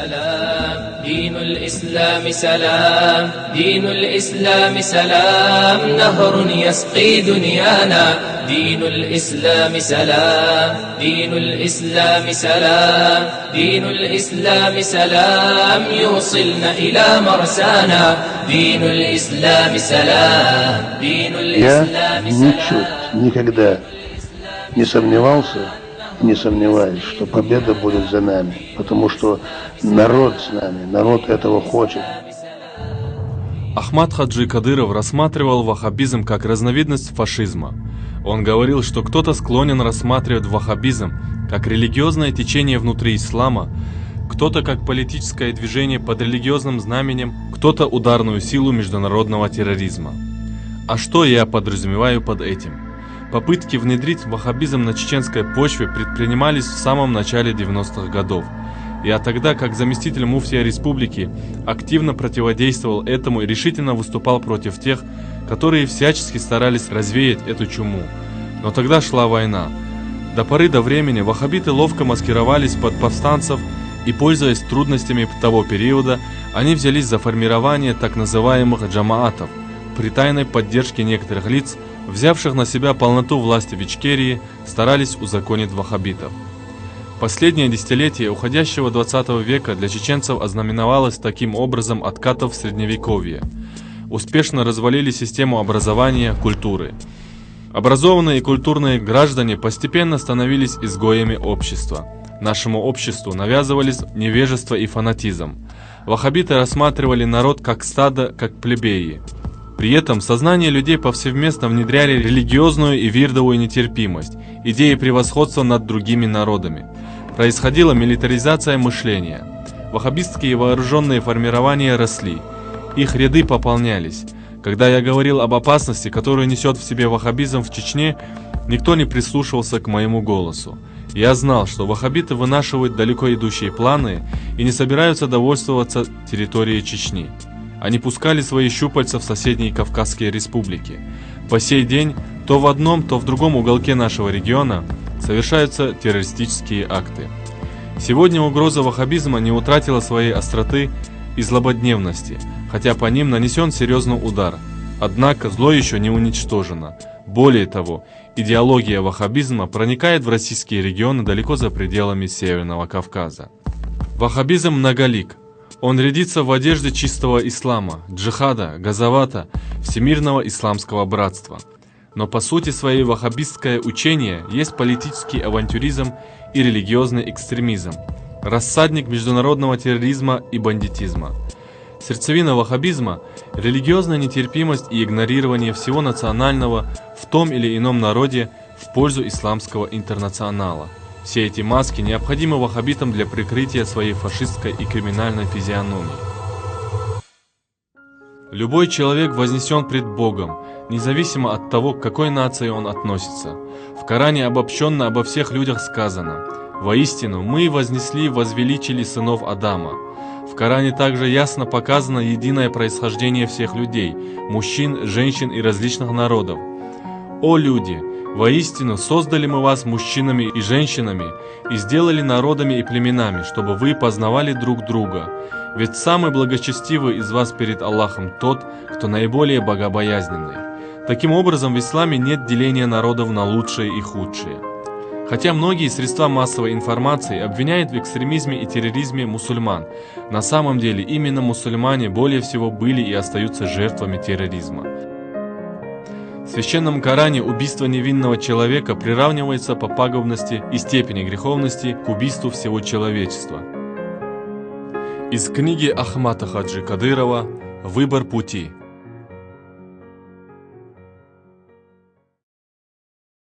سلام دين الإسلام سلام دين الإسلام سلام نهر يسقي دنيانا دين الإسلام سلام دين الإسلام سلام دين الإسلام سلام يوصلنا إلى مرسانا دين الإسلام سلام دين الإسلام سلام. Я никогда не сомневался, не сомневаюсь, что победа будет за нами, потому что народ с нами, народ этого хочет. Ахмад Хаджи Кадыров рассматривал ваххабизм как разновидность фашизма. Он говорил, что кто-то склонен рассматривать ваххабизм как религиозное течение внутри ислама, кто-то как политическое движение под религиозным знаменем, кто-то ударную силу международного терроризма. А что я подразумеваю под этим? Попытки внедрить ваххабизм на чеченской почве предпринимались в самом начале 90-х годов. Я тогда, как заместитель муфтия республики, активно противодействовал этому и решительно выступал против тех, которые всячески старались развеять эту чуму. Но тогда шла война. До поры до времени ваххабиты ловко маскировались под повстанцев и, пользуясь трудностями того периода, они взялись за формирование так называемых джамаатов при тайной поддержке некоторых лиц, взявших на себя полноту власти в Ичкерии, старались узаконить ваххабитов. Последнее десятилетие уходящего 20 века для чеченцев ознаменовалось таким образом откатов в Средневековье. Успешно развалили систему образования, культуры. Образованные и культурные граждане постепенно становились изгоями общества. Нашему обществу навязывались невежество и фанатизм. Ваххабиты рассматривали народ как стадо, как плебеи. При этом в сознание людей повсеместно внедряли религиозную и вирдовую нетерпимость, идеи превосходства над другими народами. Происходила милитаризация мышления. Ваххабистские вооруженные формирования росли. Их ряды пополнялись. Когда я говорил об опасности, которую несет в себе ваххабизм в Чечне, никто не прислушивался к моему голосу. Я знал, что ваххабиты вынашивают далеко идущие планы и не собираются довольствоваться территорией Чечни. Они пускали свои щупальца в соседние Кавказские республики. По сей день то в одном, то в другом уголке нашего региона совершаются террористические акты. Сегодня угроза ваххабизма не утратила своей остроты и злободневности, хотя по ним нанесен серьезный удар. Однако зло еще не уничтожено. Более того, идеология ваххабизма проникает в российские регионы далеко за пределами Северного Кавказа. Ваххабизм многолик. Он рядится в одежде чистого ислама, джихада, газавата, всемирного исламского братства. Но по сути своей ваххабистское учение есть политический авантюризм и религиозный экстремизм, рассадник международного терроризма и бандитизма. Сердцевина ваххабизма – религиозная нетерпимость и игнорирование всего национального в том или ином народе в пользу исламского интернационала. Все эти маски необходимы ваххабитам для прикрытия своей фашистской и криминальной физиономии. Любой человек вознесен пред Богом, независимо от того, к какой нации он относится. В Коране обобщенно обо всех людях сказано: «Воистину, мы возвеличили сынов Адама». В Коране также ясно показано единое происхождение всех людей, мужчин, женщин и различных народов. «О люди! Воистину, создали мы вас мужчинами и женщинами и сделали народами и племенами, чтобы вы познавали друг друга. Ведь самый благочестивый из вас перед Аллахом тот, кто наиболее богобоязненный». Таким образом, в исламе нет деления народов на лучшие и худшие. Хотя многие средства массовой информации обвиняют в экстремизме и терроризме мусульман, на самом деле именно мусульмане более всего были и остаются жертвами терроризма. В Священном Коране убийство невинного человека приравнивается по пагубности и степени греховности к убийству всего человечества. Из книги Ахмада Хаджи Кадырова «Выбор пути».